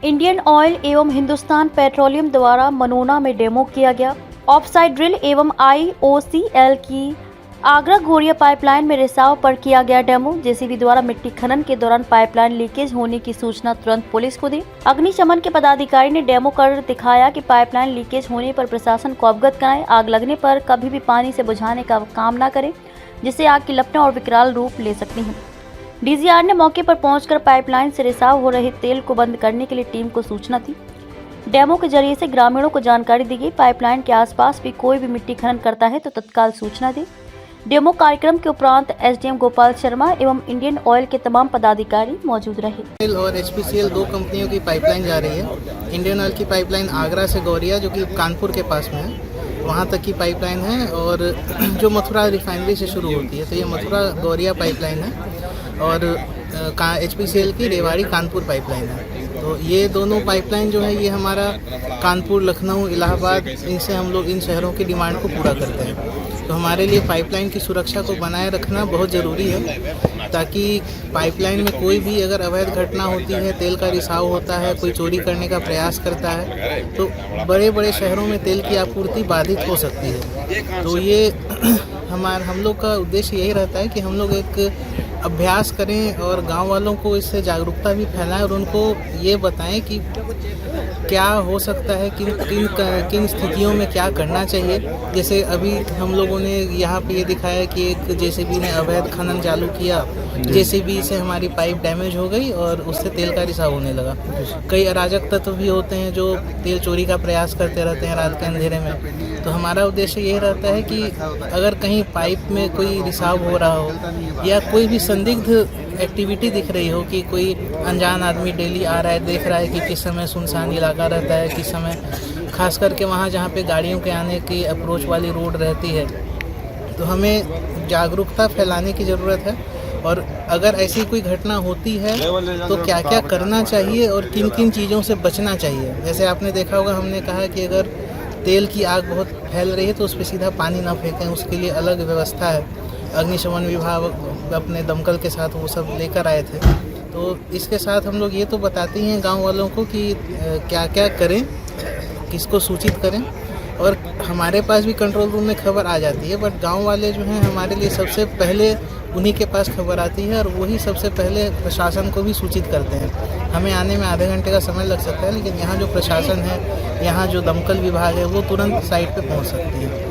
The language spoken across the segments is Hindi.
इंडियन ऑयल एवं हिंदुस्तान पेट्रोलियम द्वारा मनोना में डेमो किया गया। ऑफसाइड ड्रिल एवं IOCL की आगरा घोरिया पाइपलाइन में रिसाव पर किया गया डेमो। जेसीबी द्वारा मिट्टी खनन के दौरान पाइपलाइन लीकेज होने की सूचना तुरंत पुलिस को दी। अग्निशमन के पदाधिकारी ने डेमो कर दिखाया कि पाइपलाइन लीकेज होने पर प्रशासन को अवगत कराएं। आग लगने पर कभी भी पानी से बुझाने का काम न करें, जिससे आग की लपटें और विकराल रूप ले सकती हैं। DGR ने मौके पर पहुंचकर पाइपलाइन से रिसाव हो रहे तेल को बंद करने के लिए टीम को सूचना दी। डेमो के जरिए से ग्रामीणों को जानकारी दी गई। पाइपलाइन के आसपास भी कोई भी मिट्टी खनन करता है तो तत्काल सूचना दी। डेमो कार्यक्रम के उपरांत SDM गोपाल शर्मा एवं इंडियन ऑयल के तमाम पदाधिकारी मौजूद रहे। और HPCL दो कंपनियों की पाइपलाइन जा रही है। इंडियन ऑयल की पाइपलाइन आगरा से गौरिया, जो कि कानपुर के पास में है, वहाँ तक की पाइपलाइन है, और जो मथुरा रिफाइनरी से शुरू होती है, तो ये मथुरा गौरिया पाइपलाइन है, और HPCL की रेवाड़ी कानपुर पाइपलाइन है। तो ये दोनों पाइपलाइन जो है, ये हमारा कानपुर, लखनऊ, इलाहाबाद, इनसे हम लोग इन शहरों की डिमांड को पूरा करते हैं। तो हमारे लिए पाइपलाइन की सुरक्षा को बनाए रखना बहुत ज़रूरी है, ताकि पाइपलाइन में कोई भी अगर अवैध घटना होती है, तेल का रिसाव होता है, कोई चोरी करने का प्रयास करता है, तो बड़े बड़े शहरों में तेल की आपूर्ति बाधित हो सकती है। तो ये हम लोग का उद्देश्य यही रहता है कि हम लोग एक अभ्यास करें और गांव वालों को इससे जागरूकता भी फैलाएं और उनको ये बताएं कि क्या हो सकता है, किन स्थितियों में क्या करना चाहिए। जैसे अभी हम लोगों ने यहाँ पे ये दिखाया कि एक JCB ने अवैध खनन चालू किया, JCB से हमारी पाइप डैमेज हो गई और उससे तेल का रिसाव होने लगा। कई अराजक तत्व भी होते हैं जो तेल चोरी का प्रयास करते रहते हैं रात के अंधेरे में। तो हमारा उद्देश्य ये रहता है कि अगर कहीं पाइप में कोई रिसाव हो रहा हो या कोई भी संदिग्ध एक्टिविटी दिख रही हो, कि कोई अनजान आदमी डेली आ रहा है, देख रहा है कि किस समय सुनसान इलाका रहता है, किस समय खास करके वहाँ जहाँ पे गाड़ियों के आने की अप्रोच वाली रोड रहती है, तो हमें जागरूकता फैलाने की ज़रूरत है। और अगर ऐसी कोई घटना होती है तो क्या क्या करना चाहिए और किन किन चीज़ों से बचना चाहिए। जैसे आपने देखा होगा, हमने कहा कि अगर तेल की आग बहुत फैल रही है तो उस पर सीधा पानी ना फेंकें, उसके लिए अलग व्यवस्था है। अग्निशमन विभाग अपने दमकल के साथ वो सब लेकर आए थे। तो इसके साथ हम लोग ये तो बताते हैं गांव वालों को कि क्या क्या करें, किसको सूचित करें, और हमारे पास भी कंट्रोल रूम में खबर आ जाती है, बट गांव वाले जो हैं हमारे लिए सबसे पहले उन्हीं के पास खबर आती है और वही सबसे पहले प्रशासन को भी सूचित करते हैं। हमें आने में आधे घंटे का समय लग सकता है, लेकिन यहाँ जो प्रशासन है, यहाँ जो दमकल विभाग है, वो तुरंत साइट पे पहुँच सकती है।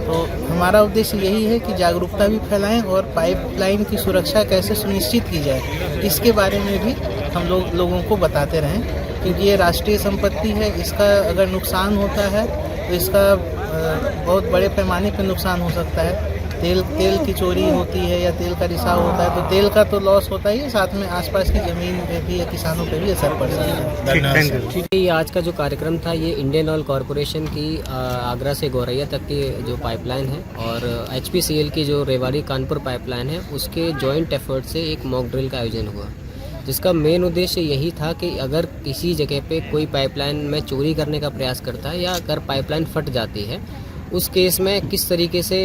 तो हमारा उद्देश्य यही है कि जागरूकता भी फैलाएं और पाइपलाइन की सुरक्षा कैसे सुनिश्चित की जाए, इसके बारे में भी हम लोगों को बताते रहें, क्योंकि ये राष्ट्रीय संपत्ति है। इसका अगर नुकसान होता है तो इसका बहुत बड़े पैमाने पर नुकसान हो सकता है। तेल की चोरी होती है या तेल का रिसाव होता है तो तेल का तो लॉस होता ही है, साथ में आसपास की ज़मीन पे भी या किसानों पे भी असर पड़ सकता है। ठीक है, ये आज का जो कार्यक्रम था, ये इंडियन ऑयल कॉरपोरेशन की आगरा से गौरैया तक की जो पाइपलाइन है और HPCL की जो रेवाड़ी कानपुर पाइपलाइन है, उसके जॉइंट एफर्ट से एक मॉक ड्रिल का आयोजन हुआ, जिसका मेन उद्देश्य यही था कि अगर किसी जगह पे कोई पाइपलाइन में चोरी करने का प्रयास करता है या अगर पाइपलाइन फट जाती है, उस केस में किस तरीके से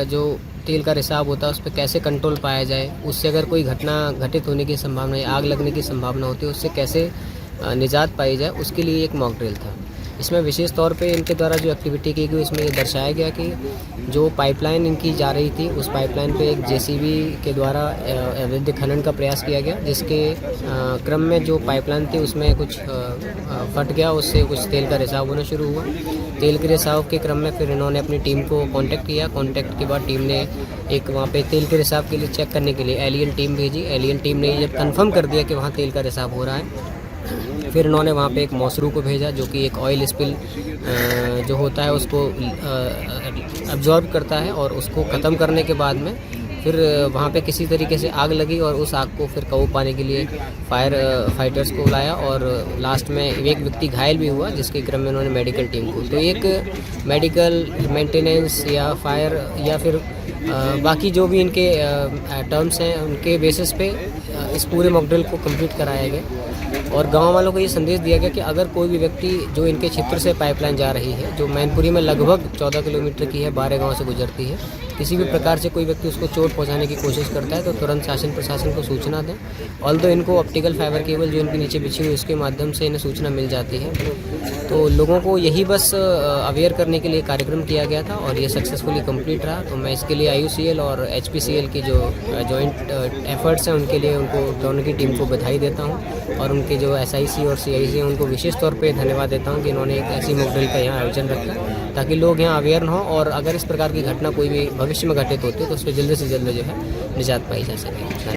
जो तेल का रिसाव होता है उस पर कैसे कंट्रोल पाया जाए, उससे अगर कोई घटना घटित होने की संभावना या आग लगने की संभावना होती है उससे कैसे निजात पाई जाए, उसके लिए एक मॉक ड्रिल था। इसमें विशेष तौर पे इनके द्वारा जो एक्टिविटी की गई उसमें ये दर्शाया गया कि जो पाइपलाइन इनकी जा रही थी, उस पाइपलाइन पे एक JCB के द्वारा अवैध खनन का प्रयास किया गया, जिसके क्रम में जो पाइपलाइन थी उसमें कुछ फट गया, उससे कुछ तेल का रिसाव होना शुरू हुआ। तेल के रिसाव के क्रम में फिर इन्होंने अपनी टीम को कांटेक्ट किया। कांटेक्ट के बाद टीम ने एक वहाँ पे तेल के रिसाव के लिए चेक करने के लिए एलियन टीम भेजी। एलियन टीम ने जब कंफर्म कर दिया कि वहाँ तेल का रिसाव हो रहा है, फिर इन्होंने वहाँ पे एक मौसरू को भेजा, जो कि एक ऑयल स्पिल जो होता है उसको अब्जॉर्ब करता है, और उसको ख़त्म करने के बाद में फिर वहाँ पे किसी तरीके से आग लगी और उस आग को फिर काबू पाने के लिए फायर फाइटर्स को बुलाया, और लास्ट में एक व्यक्ति घायल भी हुआ, जिसके क्रम में उन्होंने मेडिकल टीम को, तो एक मेडिकल मेंटेनेंस या फायर या फिर बाकी जो भी इनके टर्म्स हैं उनके बेसिस पे इस पूरे मॉक ड्रिल को कंप्लीट कराया गया। और गांव वालों को ये संदेश दिया गया कि अगर कोई भी व्यक्ति जो इनके क्षेत्र से पाइपलाइन जा रही है, जो मैनपुरी में लगभग 14 किलोमीटर की है, 12 गांव से गुजरती है, किसी भी प्रकार से कोई व्यक्ति उसको चोट पहुंचाने की कोशिश करता है तो तुरंत शासन प्रशासन को सूचना दें। ऑल्दो इनको ऑप्टिकल फाइबर केबल जो इनके नीचे बिछी हुई उसके माध्यम से इन्हें सूचना मिल जाती है। तो लोगों को यही बस अवेयर करने के लिए कार्यक्रम किया गया था और ये सक्सेसफुली कंप्लीट रहा। तो मैं इसके लिए IUCL और HPCL की जो जॉइंट एफर्ट्स हैं उनके लिए उनको दोनों की टीम को बधाई देता हूँ और उनके जो SIC और CIC हैं उनको विशेष तौर पे धन्यवाद देता हूँ कि इन्होंने एक ऐसी मॉक ड्रिल का यहाँ आयोजन रखा ताकि लोग यहाँ अवेयर हों और अगर इस प्रकार की घटना कोई भी भविष्य में घटित होती है तो उस पर जल्द से जल्द जो है निजात पाई जा सके।